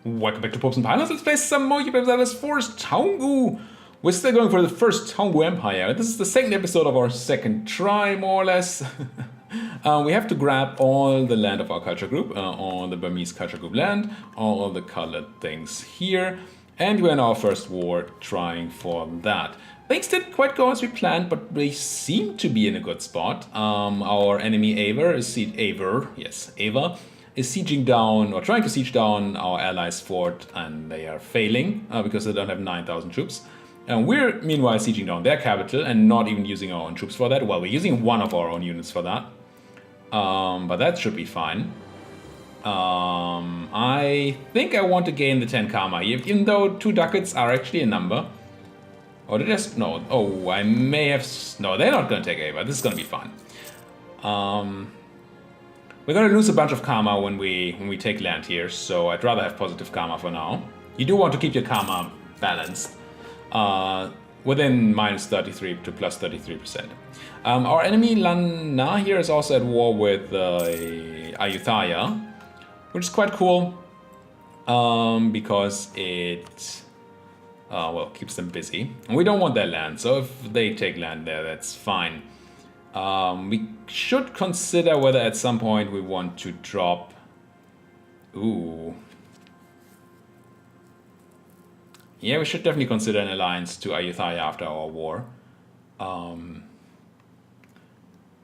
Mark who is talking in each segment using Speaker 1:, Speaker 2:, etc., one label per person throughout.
Speaker 1: Welcome back to Popes and Pilots. Let's play some more Europa Universalis First Toungoo. We're still going for the First Toungoo Empire. This is the second episode of our second try, more or less. We have to grab all the land of our culture group, all the Burmese culture group land, all the colored things here. And we're in our first war trying for that. Things didn't quite go as we planned, but we seem to be in a good spot. Our enemy Ava is sieging down, or trying to siege down our allies' fort, and they are failing because they don't have 9,000 troops. And we're meanwhile sieging down their capital and not even using our own troops for that. Well, we're using one of our own units for that, but that should be fine. I think I want to gain the 10 karma, even though 2 ducats are actually a number. Or did I? No. Oh, I may have. No, they're not going to take Ava. This is going to be fine. We're going to lose a bunch of karma when we take land here, so I'd rather have positive karma for now. You do want to keep your karma balanced, within minus 33 to plus 33%. Our enemy Lana here is also at war with Ayutthaya, which is quite cool, because it well, keeps them busy. And we don't want their land, so if they take land there, that's fine. We should consider whether at some point we want to drop... Ooh. Yeah, we should definitely consider an alliance to Ayutthaya after our war.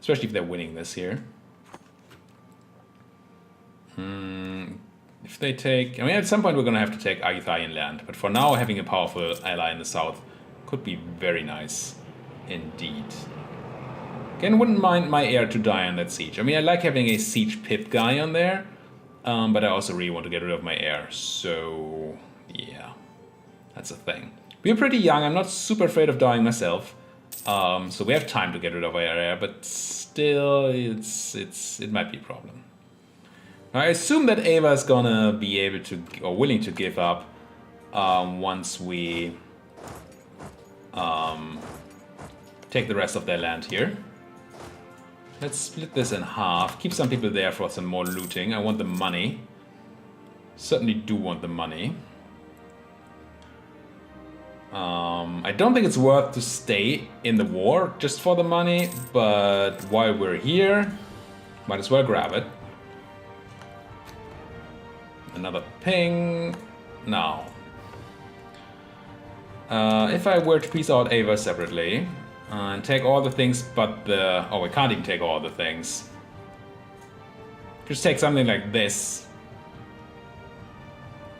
Speaker 1: Especially if they're winning this here. If they take... I mean, at some point we're going to have to take Ayutthayan land. But for now, having a powerful ally in the south could be very nice indeed. Again, wouldn't mind my heir to die on that siege. I mean, I like having a siege pip guy on there, but I also really want to get rid of my heir. So, yeah, that's a thing. We're pretty young. I'm not super afraid of dying myself, so we have time to get rid of our heir. But still, it might be a problem. Now, I assume that Ava is gonna be able to, or willing to give up, once we take the rest of their land here. Let's split this in half. Keep some people there for some more looting. I want the money. Certainly do want the money. I don't think it's worth to stay in the war just for the money, but while we're here, might as well grab it. Another ping. Now, if I were to piece out Ava separately, and take all the things but the... Oh, we can't even take all the things. Just take something like this,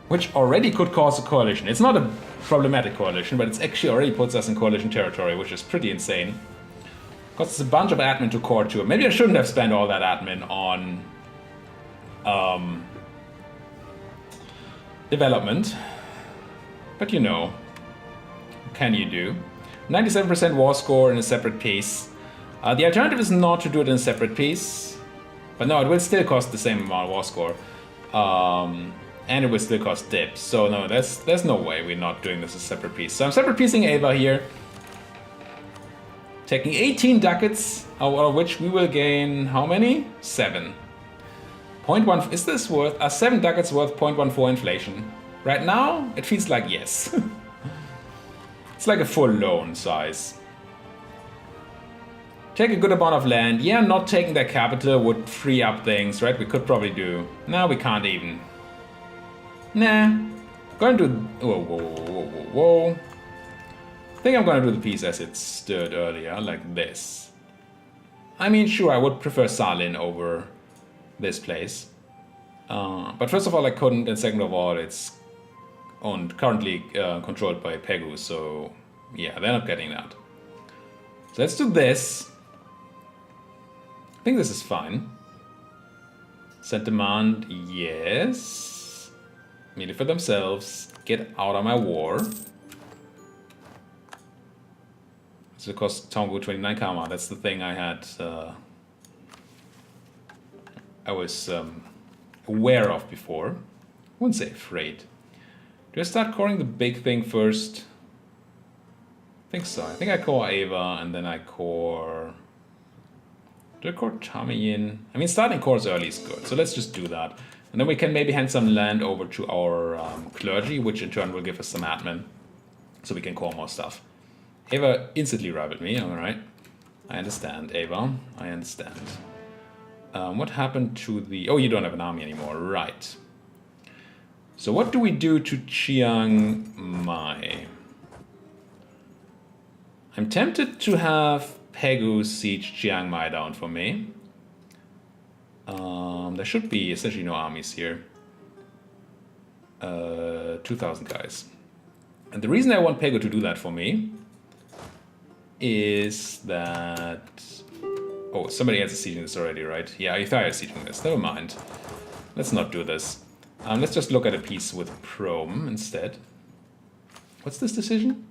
Speaker 1: which already could cause a coalition. It's not a problematic coalition, but it actually already puts us in coalition territory, which is pretty insane. Costs a bunch of admin to core to it. Maybe I shouldn't have spent all that admin on development. But you know, what can you do? 97% war score in a separate piece. The alternative is not to do it in a separate piece. But no, it will still cost the same amount of war score. And it will still cost dips. So no, there's no way we're not doing this as a separate piece. So I'm separate piecing Ava here. Taking 18 ducats, out of which we will gain how many? 7. 0.1, is this worth, 7 ducats worth 0.14 inflation? Right now, it feels like yes. It's like a full loan size. Take a good amount of land. Yeah, not taking their capital would free up things, right? We could probably do... No, we can't even. Nah. Going to... Whoa. I think I'm going to do the piece as it stood earlier, like this. I mean, sure, I would prefer Salin over this place. But first of all, I couldn't, and second of all, it's currently controlled by Pegu, so yeah, they're not getting that. So let's do this. I think this is fine. Set demand, yes. Meet it for themselves. Get out of my war. This will cost Taungu 29 karma. That's the thing I had. I was aware of before. I wouldn't say afraid. Do I start coring the big thing first? I think so. I think I core Ava and then I core... Do I core Tamiyin? I mean, starting cores early is good, so let's just do that. And then we can maybe hand some land over to our clergy, which in turn will give us some admin. So we can call more stuff. Ava instantly rivaled me, alright. I understand, Ava. I understand. What happened to the... Oh, you don't have an army anymore, right. So what do we do to Chiang Mai? I'm tempted to have Pegu siege Chiang Mai down for me. There should be essentially no armies here. 2,000 guys. And the reason I want Pegu to do that for me is that... Oh, somebody else is sieging this already, right? Yeah, Ithaya is sieging this. Never mind. Let's not do this. Let's just look at a piece with Prom instead. What's this decision?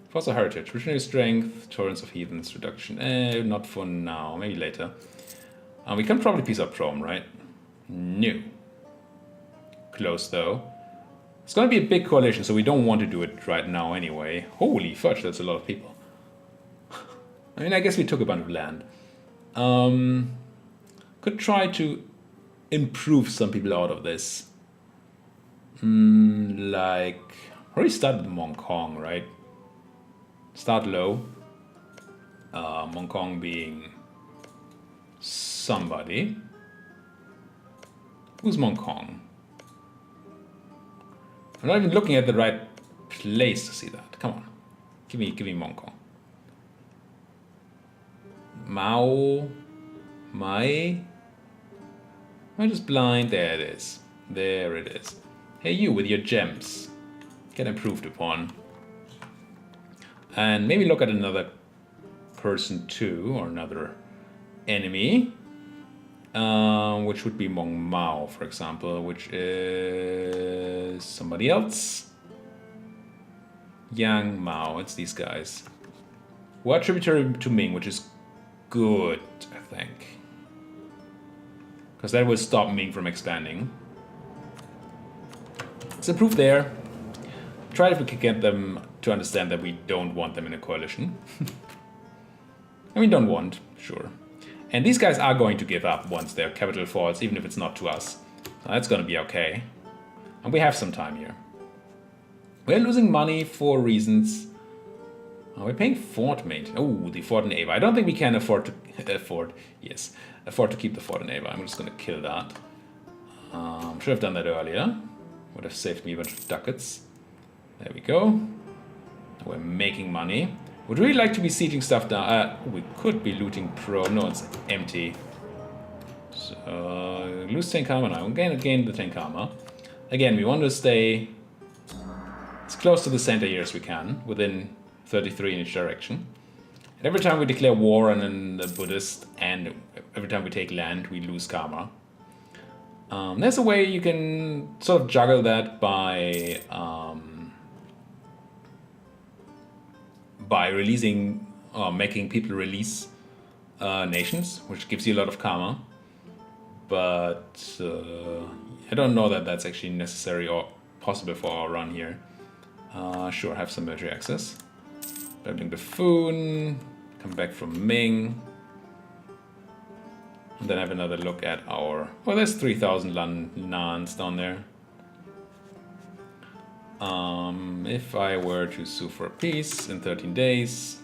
Speaker 1: Fossil Heritage. Regenerative Strength, Torrents of Heathens, Reduction. Not for now. Maybe later. We can probably piece up Prom, right? No. Close, though. It's going to be a big coalition, so we don't want to do it right now anyway. Holy fudge, that's a lot of people. I mean, I guess we took a bunch of land. Could try to improve some people out of this. Like... Already started with Mong Kong, right? Start low. Mong Kong being... somebody. Who's Mong Kong? I'm not even looking at the right place to see that. Come on. Give me Mong Kong. Mao. Mai. Am I just blind? There it is. There it is. Hey, you with your gems. Get improved upon. And maybe look at another person too, or another enemy. Which would be Mong Mao, for example, which is somebody else. Yang Mao, it's these guys. Who are tributary to Ming, which is good, I think. Because that will stop Ming from expanding. Let's improve there. Try if we can get them to understand that we don't want them in a coalition. I mean, don't want, sure. And these guys are going to give up once their capital falls, even if it's not to us. So that's going to be okay. And we have some time here. We're losing money for reasons. Oh, we're paying fort maintenance. Oh, the fort in Ava. I don't think we can afford to afford to keep the fort in Ava. I'm just going to kill that. Should have done that earlier. Would have saved me a bunch of ducats. There we go. We're making money. Would really like to be sieging stuff down. We could be looting Pro. No, it's empty. So, lose 10 karma now. Gain the 10 karma. Again, we want to stay as close to the center here as we can, within 33 in each direction. And every time we declare war on the Buddhist, and every time we take land, we lose karma. There's a way you can sort of juggle that by releasing or making people release nations, which gives you a lot of karma. But I don't know that that's actually necessary or possible for our run here. Sure, have some military access. Babbling Buffoon, come back from Ming. And then have another look at our... Well, there's 3,000 lands down there. If I were to sue for peace in 13 days,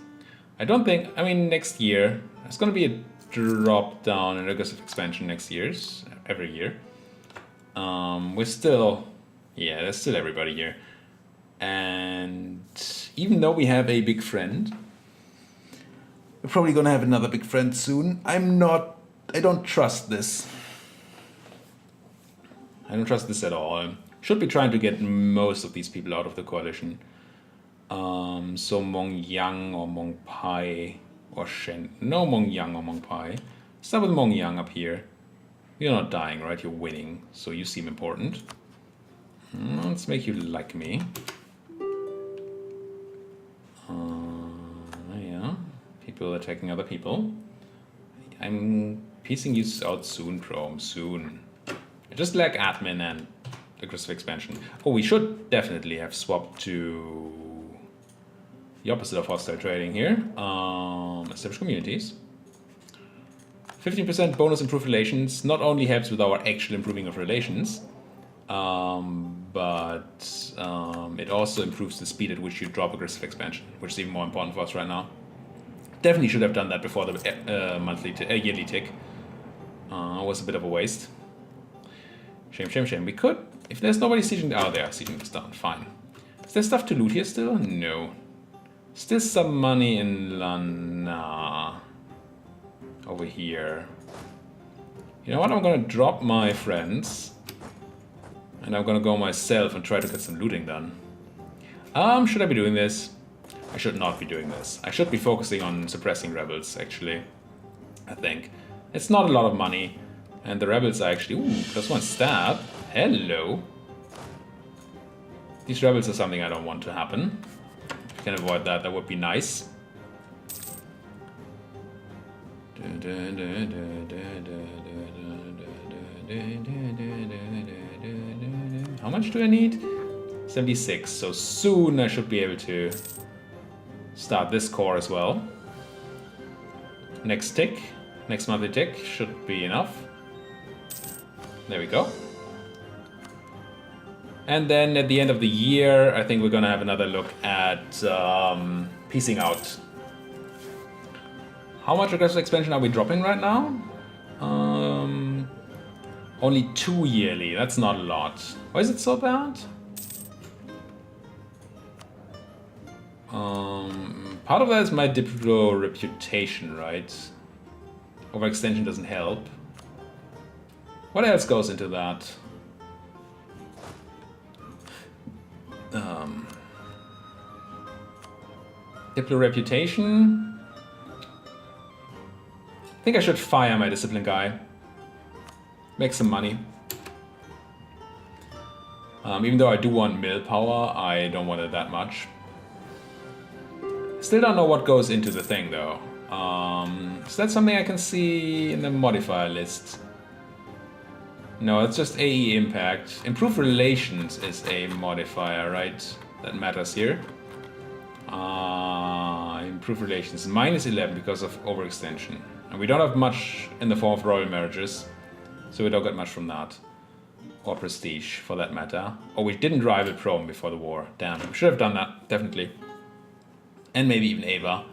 Speaker 1: I don't think... I mean, next year, there's going to be a drop down in aggressive expansion next year's, every year. We're still... Yeah, there's still everybody here. And even though we have a big friend, we're probably going to have another big friend soon. I don't trust this. I don't trust this at all. Should be trying to get most of these people out of the coalition. So Mong Yang or Mong Pai or Shen. No Mong Yang or Mong Pai. Start with Mong Yang up here. You're not dying, right? You're winning. So you seem important. Let's make you like me. Yeah. People attacking other people. I'm piecing you out soon, Chrome. Soon. I just lack admin and aggressive expansion. Oh, we should definitely have swapped to the opposite of hostile trading here. Establish communities. 15% bonus improved relations not only helps with our actual improving of relations, but it also improves the speed at which you drop aggressive expansion, which is even more important for us right now. Definitely should have done that before the yearly tick. Was a bit of a waste. Shame, shame, shame. We could, if there's nobody sieging, oh, they are sieging this down. Fine. Is there stuff to loot here still? No. Still some money in Lana. Over here. You know what? I'm gonna drop my friends. And I'm gonna go myself and try to get some looting done. Should I be doing this? I should not be doing this. I should be focusing on suppressing rebels, actually. I think. It's not a lot of money. And the rebels are actually... Ooh, +1 stab. Hello. These rebels are something I don't want to happen. If I can avoid that, that would be nice. How much do I need? 76. So soon I should be able to start this core as well. Next tick. Next monthly tick should be enough. There we go. And then at the end of the year, I think we're gonna have another look at piecing out. How much aggressive expansion are we dropping right now? Only 2 yearly, that's not a lot. Why is it so bad? Part of that is my Diplo reputation, right? Overextension doesn't help. What else goes into that? Diplo reputation. I think I should fire my discipline guy. Make some money. Even though I do want mill power, I don't want it that much. Still don't know what goes into the thing though. Is that something I can see in the modifier list? No, it's just AE impact. Improved relations is a modifier, right? That matters here. Improved relations, -11 because of overextension. And we don't have much in the form of royal marriages, so we don't get much from that. Or prestige, for that matter. Oh, we didn't rival Rome before the war. Damn, we should have done that, definitely. And maybe even Ava.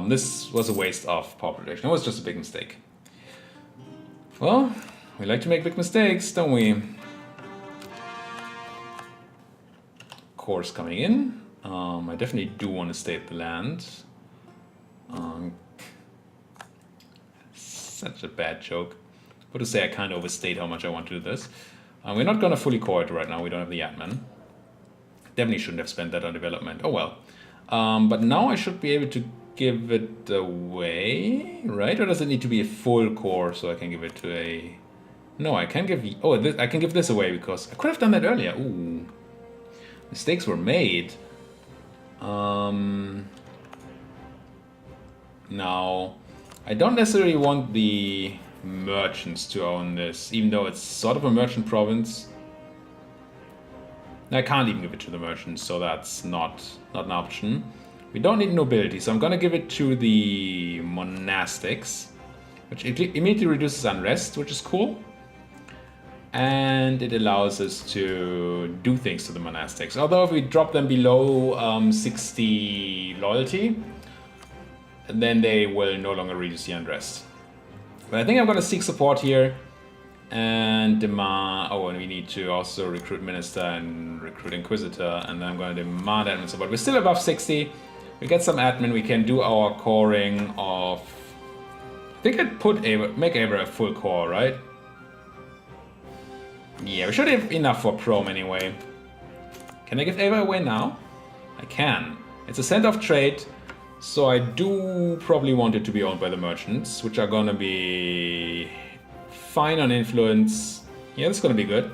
Speaker 1: This was a waste of population. It was just a big mistake. Well, we like to make big mistakes, don't we? Course coming in. I definitely do want to state the land. Such a bad joke. But to say I can't overstate how much I want to do this. We're not going to fully core it right now. We don't have the admin. Definitely shouldn't have spent that on development. Oh well. But now I should be able to give it away, right? Or does it need to be a full core so I can give it to a... No, I can give... Oh, I can give this away because I could have done that earlier. Ooh. Mistakes were made. Now, I don't necessarily want the merchants to own this, even though it's sort of a merchant province. I can't even give it to the merchants, so that's not an option. We don't need nobility, so I'm gonna give it to the monastics, which immediately reduces unrest, which is cool. And it allows us to do things to the monastics. Although if we drop them below 60 loyalty, then they will no longer reduce the unrest. But I think I'm gonna seek support here and demand... Oh, and we need to also recruit minister and recruit inquisitor, and then I'm gonna demand admin support. We're still above 60. We get some admin, we can do our coring of... I think I'd put make Abra a full core, right? Yeah, we should have enough for Prom anyway. Can I give Ava away now? I can. It's a center of trade, so I do probably want it to be owned by the merchants, which are gonna be fine on influence. Yeah, that's gonna be good.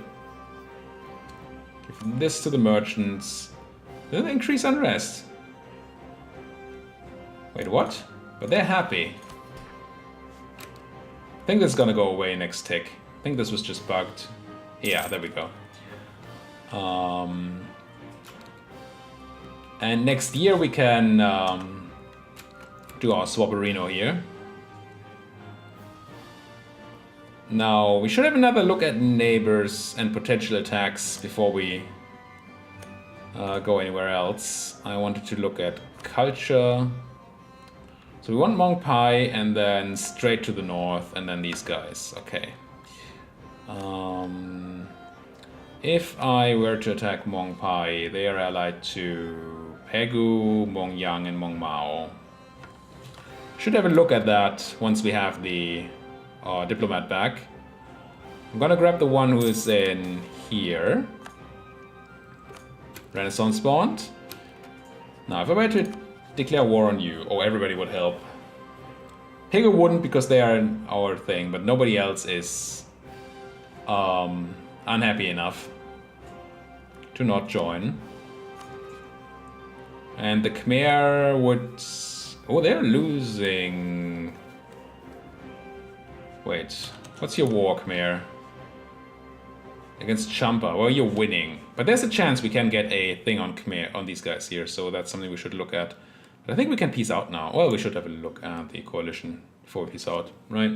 Speaker 1: Give this to the merchants. Does it increase unrest? Wait, what? But they're happy. I think this is gonna go away next tick. I think this was just bugged. Yeah, there we go. And next year we can do our Swapperino here. Now, we should have another look at neighbors and potential attacks before we go anywhere else. I wanted to look at culture. So we want Mong Pai and then straight to the north and then these guys. Okay. If I were to attack Mong Pai, they are allied to Pegu, Mong Yang, and Mong Mao. Should have a look at that once we have the diplomat back. I'm gonna grab the one who is in here. Renaissance Bond. Now, if I were to declare war on you, everybody would help. Pegu wouldn't because they are in our thing, but nobody else is unhappy enough to not join. And the Khmer would... Oh, they're losing... Wait, what's your war, Khmer? Against Champa. Well, you're winning. But there's a chance we can get a thing on Khmer, on these guys here, so that's something we should look at. But I think we can peace out now. Well, we should have a look at the coalition before we peace out, right?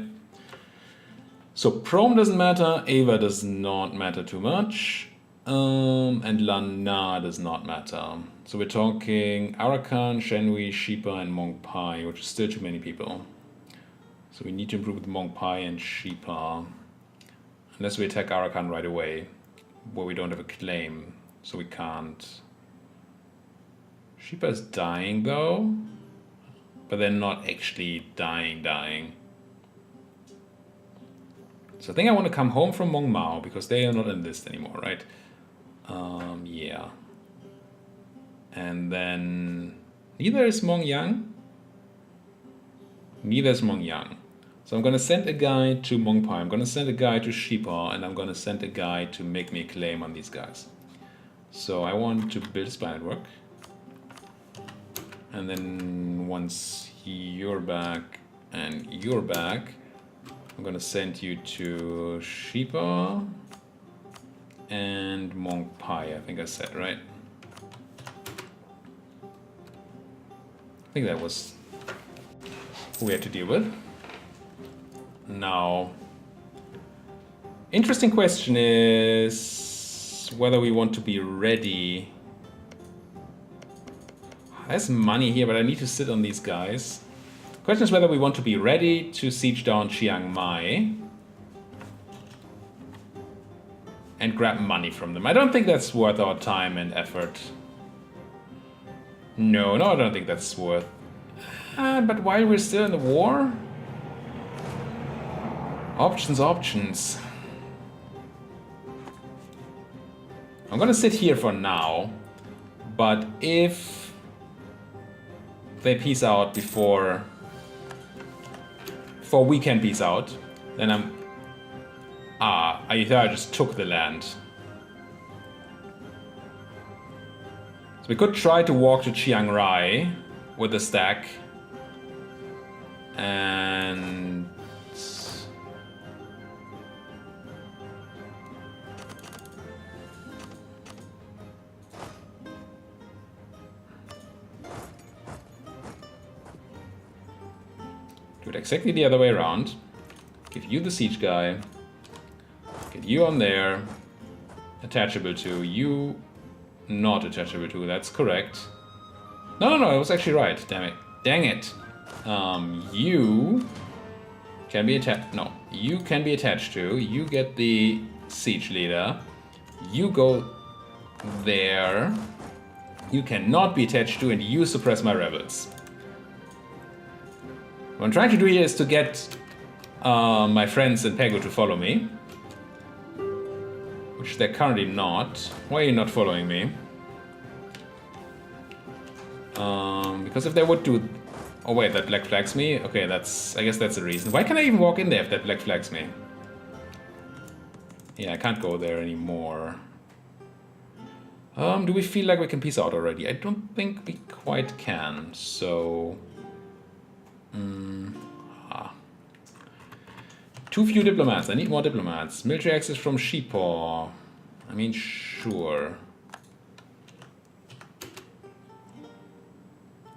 Speaker 1: So Prom doesn't matter, Ava does not matter too much, and Lana does not matter. So we're talking Arakan, Shenhui, Shipa, and Mong Pai, which is still too many people. So we need to improve with Mong Pai and Shipa. Unless we attack Arakan right away, where we don't have a claim, so we can't. Shipa is dying though, but they're not actually dying. So I think I want to come home from Mong Mao, because they are not in this anymore, right? Yeah. And then neither is Mong Yang. Neither is Mong Yang. So I'm going to send a guy to Mong Pai, I'm going to send a guy to Shipa, and I'm going to send a guy to make me a claim on these guys. So I want to build a spy network. And then once you're back and you're back, I'm going to send you to Shipa and Mong Pai, I think I said, right? I think that was who we had to deal with. Now, interesting question is whether we want to be ready. There's money here, but I need to sit on these guys. Question is whether we want to be ready to siege down Chiang Mai and grab money from them. I don't think that's worth our time and effort. No, I don't think that's worth. But while we're still in the war? Options. I'm gonna sit here for now, but if they peace out before we can peace out, then I just took the land. So we could try to walk to Chiang Rai with a stack and do it exactly the other way around. Give you the siege guy, get you on there, attachable to, you not attachable to, that's correct. No, I was actually right, dang it. You can be attached, no, you can be attached to, you get the siege leader, you go there, you cannot be attached to, and you suppress my rebels. What I'm trying to do here is to get my friends in Pegu to follow me, which they're currently not. Why are you not following me? Because if they would do... Oh wait, that black flags me? Okay, I guess that's the reason. Why can't I even walk in there if that black flags me? Yeah, I can't go there anymore. Do we feel like we can peace out already? I don't think we quite can, so... Too few diplomats. I need more diplomats. Military access from Shipaw. I mean, sure.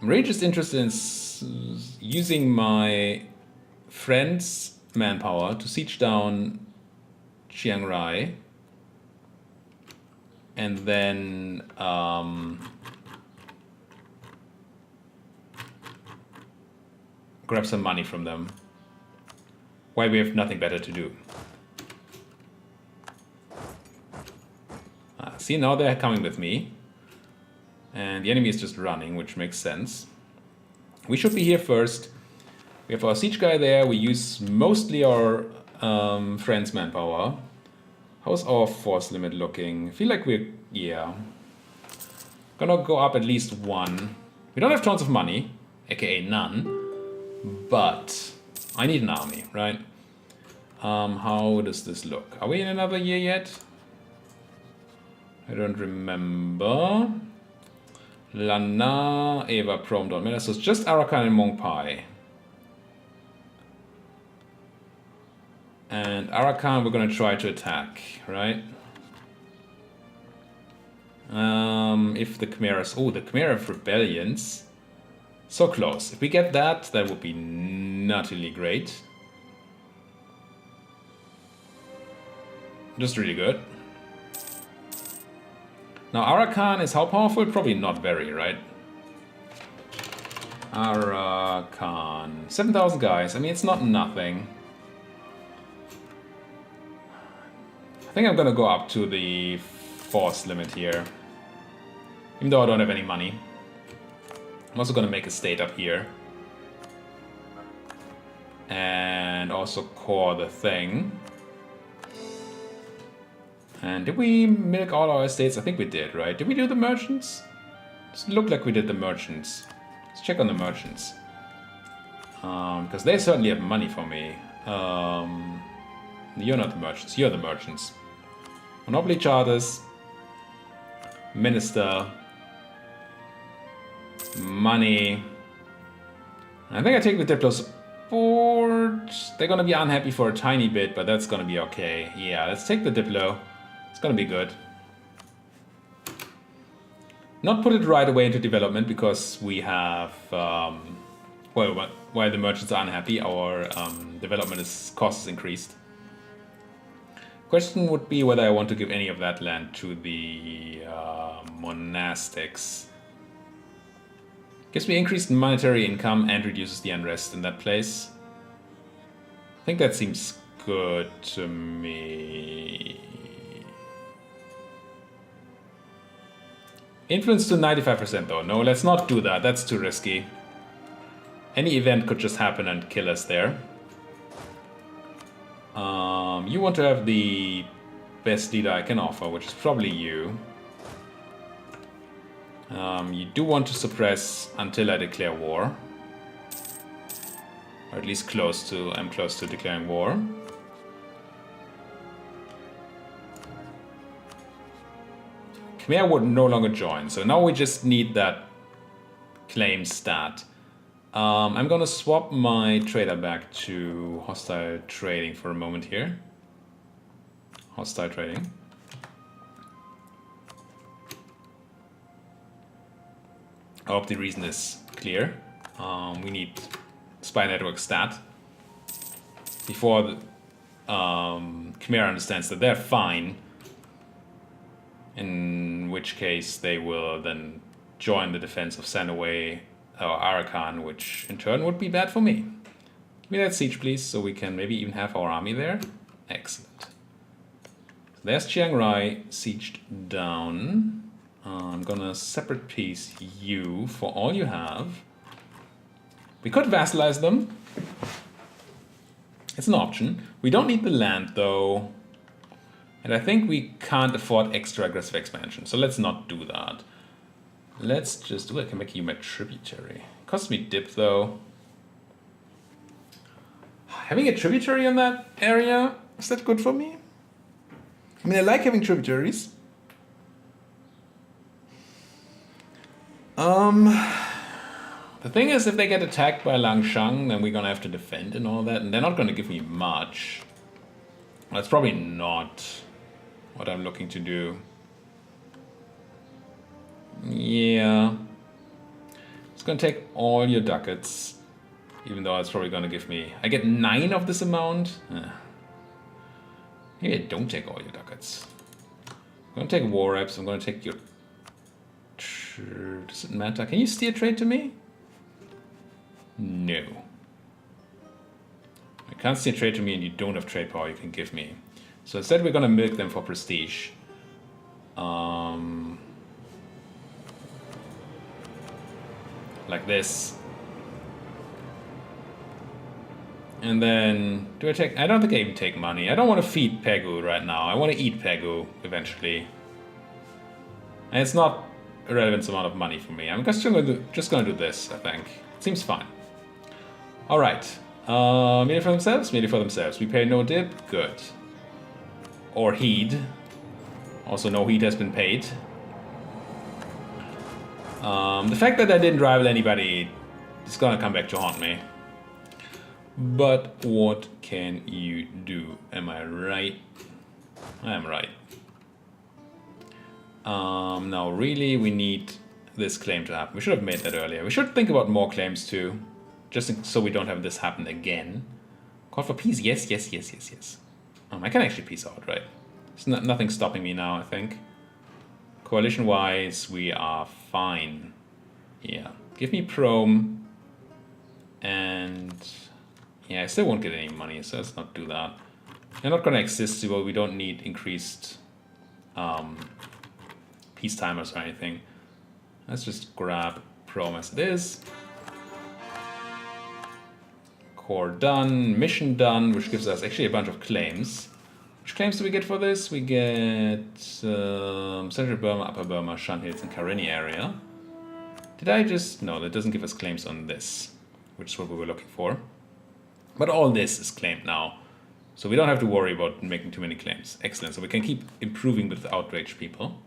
Speaker 1: I'm really just interested in using my friends manpower to siege down Chiang Rai. And then grab some money from them. Why we have nothing better to do. See, now they're coming with me. And the enemy is just running, which makes sense. We should be here first. We have our siege guy there. We use mostly our friend's manpower. How's our force limit looking? I feel like we're, yeah. Gonna go up at least 1. We don't have tons of money, aka none. But I need an army, right? How does this look? Are we in another year yet? I don't remember. Lana, Eva, Prom, don't matter. So it's just Arakan and Mongpai. And Arakan we're gonna try to attack, right? If the Chimeras... Oh, the Chimera of Rebellions. So close. If we get that, that would be nuttily great. Just really good. Now, Arakan is how powerful? Probably not very, right? Arakan. 7,000 guys. I mean, it's not nothing. I think I'm gonna go up to the force limit here. Even though I don't have any money. I'm also gonna make a state up here. And also core the thing. And did we milk all our estates? I think we did, right? Did we do the merchants? It looked like we did the merchants. Let's check on the merchants. Because they certainly have money for me. You're not the merchants, you're the merchants. Monopoly charters. Minister. Money. I think I take the Diplo support. They're gonna be unhappy for a tiny bit, but that's gonna be okay. Yeah, let's take the Diplo. It's gonna be good. Not put it right away into development because we have, well, while the merchants are unhappy, our development cost is increased. Question would be whether I want to give any of that land to the monastics. Gives me increased monetary income and reduces the unrest in that place. I think that seems good to me. Influence to 95% though. No, let's not do that. That's too risky. Any event could just happen and kill us there. You want to have the best leader I can offer, which is probably you. You do want to suppress until I declare war. Or at least close to, I'm close to declaring war. Khmer would no longer join, so now we just need that claim stat. I'm gonna swap my trader back to hostile trading for a moment here. Hostile trading. I hope the reason is clear. We need spy network stat before the Khmer understands that they're fine, in which case they will then join the defense of Sanaway or Arakan, which in turn would be bad for me. Give me that siege, please, so we can maybe even have our army there. Excellent. So there's Chiang Rai sieged down. I'm gonna separate piece you for all you have. We could vassalize them. It's an option. We don't need the land though. And I think we can't afford extra aggressive expansion, so let's not do that. Let's just do, I can make you my tributary. It costs me dip though. Having a tributary in that area, is that good for me? I mean, I like having tributaries. The thing is, if they get attacked by Langshang, then we're gonna have to defend and all that, and they're not gonna give me much. That's probably not what I'm looking to do. Yeah. It's gonna take all your ducats. Even though it's probably gonna give me... I get 9 of this amount? Maybe I don't take all your ducats. I'm gonna take war reps, I'm gonna take your... Does it matter? Can you steer trade to me? No. I can't steer trade to me and you don't have trade power you can give me. So instead we're gonna milk them for prestige. Like this. And then, do I take... I don't think I even take money. I don't want to feed Pegu right now. I want to eat Pegu eventually. And it's not a relevant amount of money for me. I'm just gonna do this, I think. It seems fine. Alright. Melee for themselves? Melee for themselves. We pay no dip? Good. Or heed. Also no heed has been paid. The fact that I didn't rival anybody is gonna come back to haunt me. But what can you do? Am I right? I am right. Now really we need this claim to happen. We should have made that earlier. We should think about more claims too. Just so we don't have this happen again. Call for peace, yes, yes, yes, yes, yes. I can actually peace out, right? There's nothing stopping me now, I think. Coalition-wise, we are fine. Yeah. Give me Prom. And... yeah, I still won't get any money, so let's not do that. They're not gonna exist, so we don't need increased peace timers or anything. Let's just grab Prom as it is. Core done, mission done, which gives us actually a bunch of claims. Which claims do we get for this? We get Central Burma, Upper Burma, Shan Hills, and Karenni area. Did I just... no, that doesn't give us claims on this, which is what we were looking for. But all this is claimed now, so we don't have to worry about making too many claims. Excellent, so we can keep improving with the outraged people.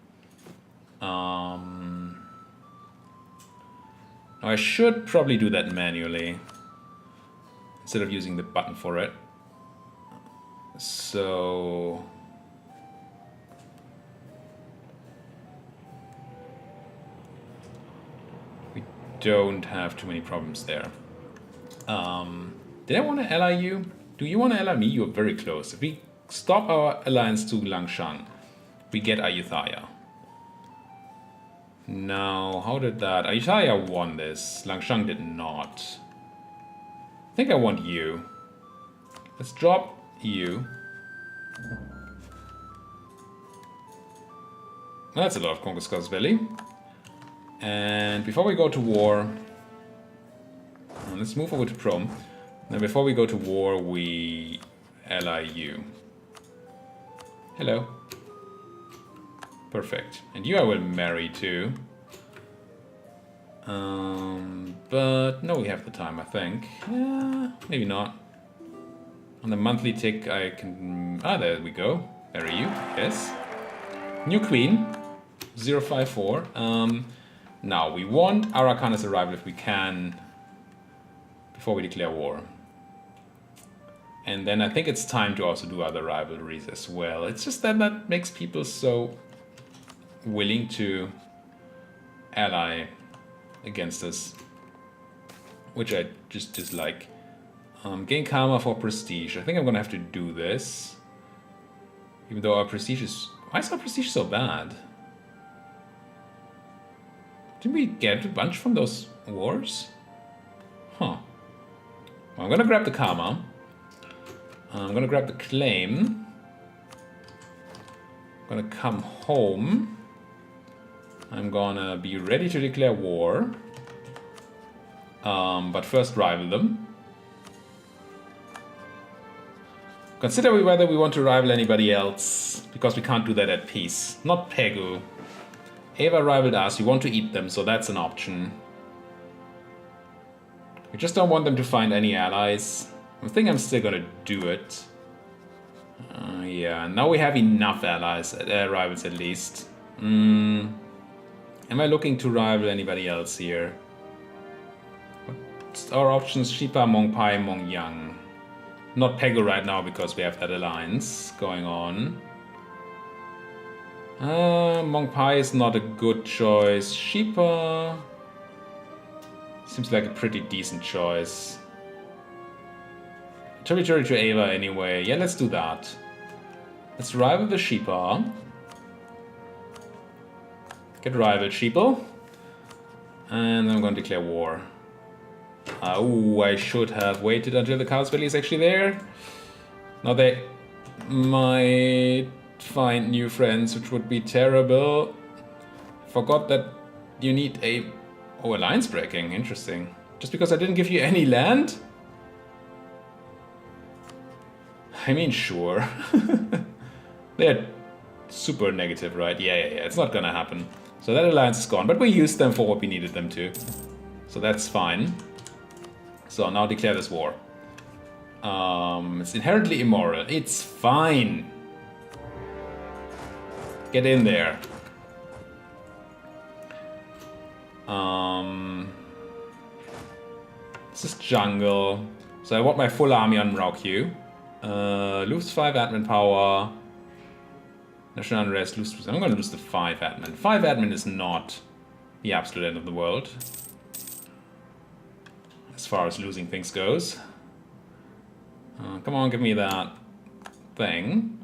Speaker 1: Now I should probably do that manually, instead of using the button for it. So... we don't have too many problems there. Did I want to ally you? Do you want to ally me? You're very close. If we stop our alliance to Langshan, we get Ayutthaya. Now, how did that... Ayutthaya won this. Langshan did not. I think I want you. Let's drop you. That's a lot of Conquest Valley. And before we go to war... let's move over to Prom. Now before we go to war, we ally you. Hello. Perfect. And you I will marry too. But no, we have the time, I think. Yeah, maybe not. On the monthly tick I can... ah, there we go. Marry you, yes. New queen. 054. Now, we want Araucana's arrival if we can before we declare war. And then I think it's time to also do other rivalries as well. It's just that that makes people so willing to ally against us, which I just dislike. Gain karma for prestige. I think I'm gonna have to do this, even though our prestige is... why is our prestige so bad? Didn't we get a bunch from those wars? Huh. Well, I'm gonna grab the karma. I'm gonna grab the claim. I'm gonna come home. I'm gonna be ready to declare war. But first rival them. Consider whether we want to rival anybody else, because we can't do that at peace. Not Pegu. Ava rivaled us, we want to eat them, so that's an option. We just don't want them to find any allies. I think I'm still gonna do it. Yeah, now we have enough allies, rivals at least. Am I looking to rival anybody else here? What's our options? Shipa, Mongpai, Mongyang. Not Pegu right now because we have that alliance going on. Mongpai is not a good choice. Shipa seems like a pretty decent choice. tributary to Ava anyway. Yeah, let's do that. Let's rival the Sheepa. Get rival Sheeple. And I'm going to declare war. Oh, I should have waited until the Chaos Valley is actually there. Now they might find new friends, which would be terrible. Forgot that you need a... Oh, alliance breaking. Interesting. Just because I didn't give you any land? I mean, sure. They're super negative, right? Yeah. It's not gonna happen. So that alliance is gone, but we used them for what we needed them to. So that's fine. So now declare this war. It's inherently immoral. It's fine. Get in there. This is jungle. So I want my full army on Raukyu. Lose 5 admin power. National unrest, lose 2. I'm gonna lose the 5 admin. 5 admin is not the absolute end of the world. As far as losing things goes. Come on, give me that thing.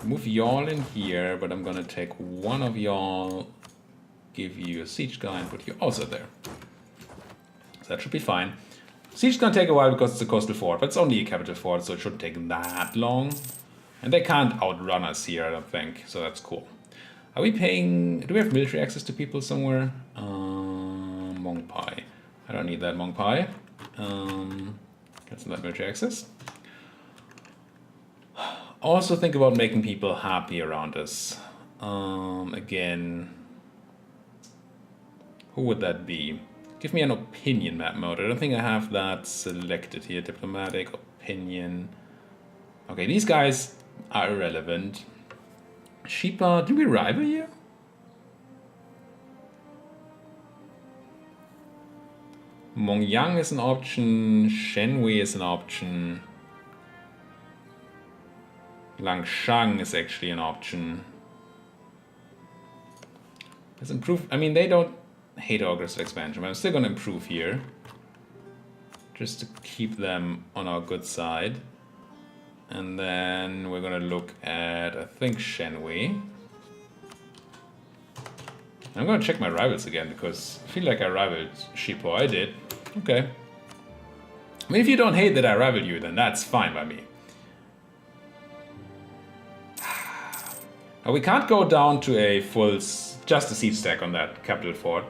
Speaker 1: Move y'all in here, but I'm gonna take one of y'all, give you a siege guy, and put you also there. So that should be fine. Siege is gonna take a while because it's a coastal fort, but it's only a capital fort, so it shouldn't take that long. And they can't outrun us here, I don't think, so that's cool. Are we paying... Do we have military access to people somewhere? Mongpai. I don't need that Mongpai. Cancel that military access. Also think about making people happy around us. Again... Who would that be? Give me an opinion map mode. I don't think I have that selected here. Diplomatic, opinion. Okay, these guys are irrelevant. Sheepa, did we rival you? Mongyang is an option. Shenwei is an option. Langshang is actually an option. Let's improve. I mean, they don't hate aggressive expansion, but I'm still gonna improve here. Just to keep them on our good side. And then we're gonna look at, I think, Shenwei. I'm gonna check my rivals again, because I feel like I rivaled Sheepo. I did. Okay. I mean, if you don't hate that I rivaled you, then that's fine by me. Now, we can't go down to a full, just a siege stack on that capital fort.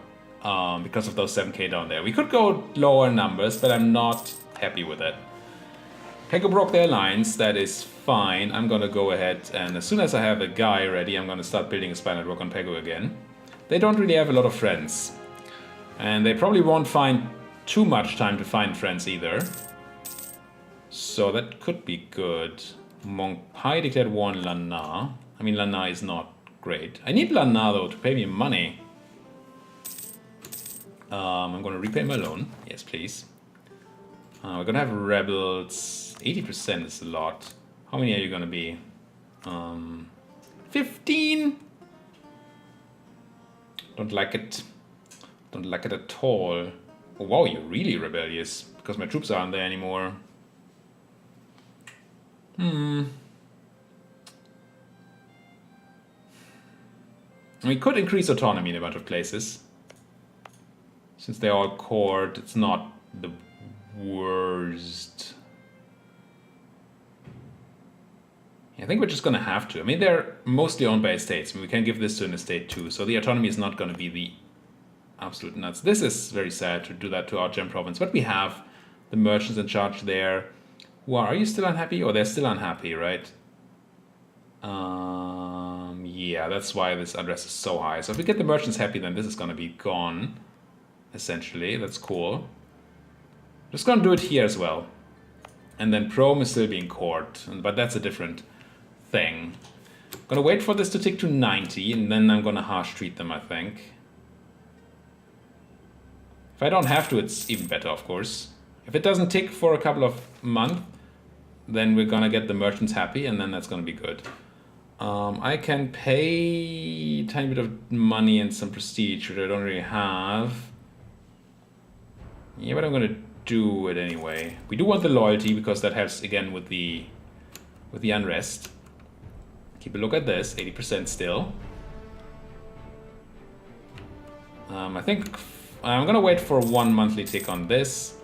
Speaker 1: Because of those 7k down there. We could go lower numbers, but I'm not happy with it. Pegu broke their lines, that is fine. I'm gonna go ahead and as soon as I have a guy ready, I'm gonna start building a spy network on Pegu again. They don't really have a lot of friends. And they probably won't find too much time to find friends either. So that could be good. Mongpai declared war on Lanna. I mean, Lanna is not great. I need Lanna though to pay me money. I'm going to repay my loan. Yes, please. We're going to have rebels. 80% is a lot. How many are you going to be? 15? Don't like it. Don't like it at all. Oh, wow, you're really rebellious. Because my troops aren't there anymore. We could increase autonomy in a bunch of places. Since they're all court, it's not the worst. I think we're just gonna have to. I mean, they're mostly owned by estates. I mean, we can give this to an estate too, so the autonomy is not gonna be the absolute nuts. This is very sad to do that to our gem province, but we have the merchants in charge there. Are you still unhappy? Oh, they're still unhappy, right? Yeah, that's why this unrest is so high. So if we get the merchants happy, then this is gonna be gone. Essentially, that's cool. Just gonna do it here as well. And then Prom is still being court, but that's a different thing. Gonna wait for this to tick to 90, and then I'm gonna harsh treat them, I think. If I don't have to, it's even better, of course. If it doesn't tick for a couple of months, then we're gonna get the merchants happy, and then that's gonna be good. I can pay a tiny bit of money and some prestige, which I don't really have. Yeah, but I'm gonna do it anyway. We do want the loyalty because that helps again with the unrest. Keep a look at this, 80% still. I think I'm gonna wait for 1 monthly tick on this,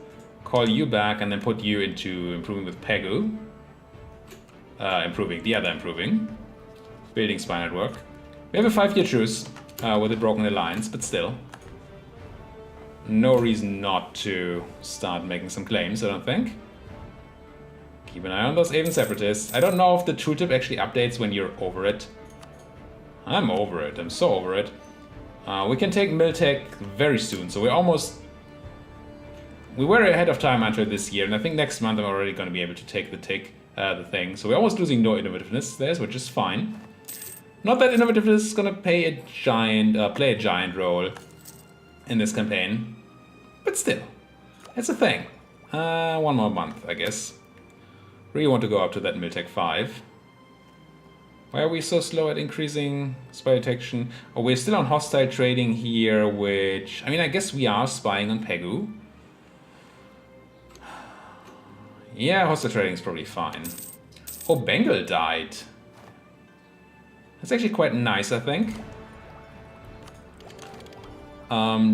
Speaker 1: call you back, and then put you into improving with Pegu. Improving. Building spy network. We have a 5-year truce with a broken alliance, but still. No reason not to start making some claims, I don't think. Keep an eye on those Aven separatists. I don't know if the tooltip actually updates when you're over it. I'm over it. I'm so over it. We can take Miltech very soon, so we were ahead of time until this year, and I think next month I'm already going to be able to take the thing. So we're almost losing no innovativeness there, which is fine. Not that innovativeness is going to play a giant role in this campaign, but still, it's a thing. 1 more month, I guess. Really want to go up to that Miltech 5. Why are we so slow at increasing spy detection? Oh, we're still on hostile trading here, which... I mean, I guess we are spying on Pegu. Yeah, hostile trading is probably fine. Oh, Bengal died. That's actually quite nice, I think.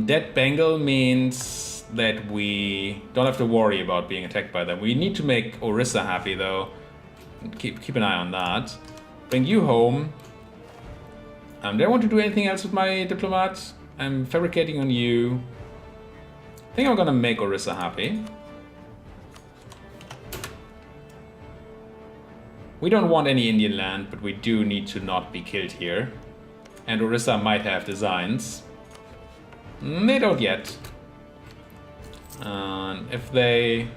Speaker 1: Dead Bengal means that we don't have to worry about being attacked by them. We need to make Orissa happy, though. Keep an eye on that. Bring you home. Do I want to do anything else with my diplomat? I'm fabricating on you. I think I'm gonna make Orissa happy. We don't want any Indian land, but we do need to not be killed here. And Orissa might have designs. They don't yet. If they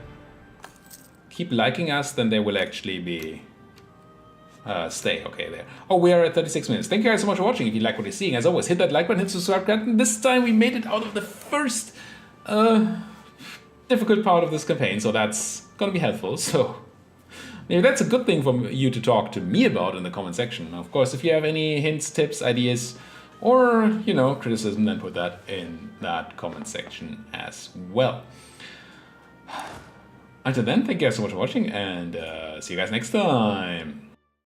Speaker 1: keep liking us, then they will actually be... stay okay there. Oh, we are at 36 minutes. Thank you guys so much for watching. If you like what you're seeing, as always, hit that like button, hit the subscribe button. This time we made it out of the first difficult part of this campaign, so that's gonna be helpful. So maybe that's a good thing for you to talk to me about in the comment section. Of course, if you have any hints, tips, ideas, or, you know, criticism, then put that in that comment section as well. Until then, thank you guys so much for watching, and see you guys next time.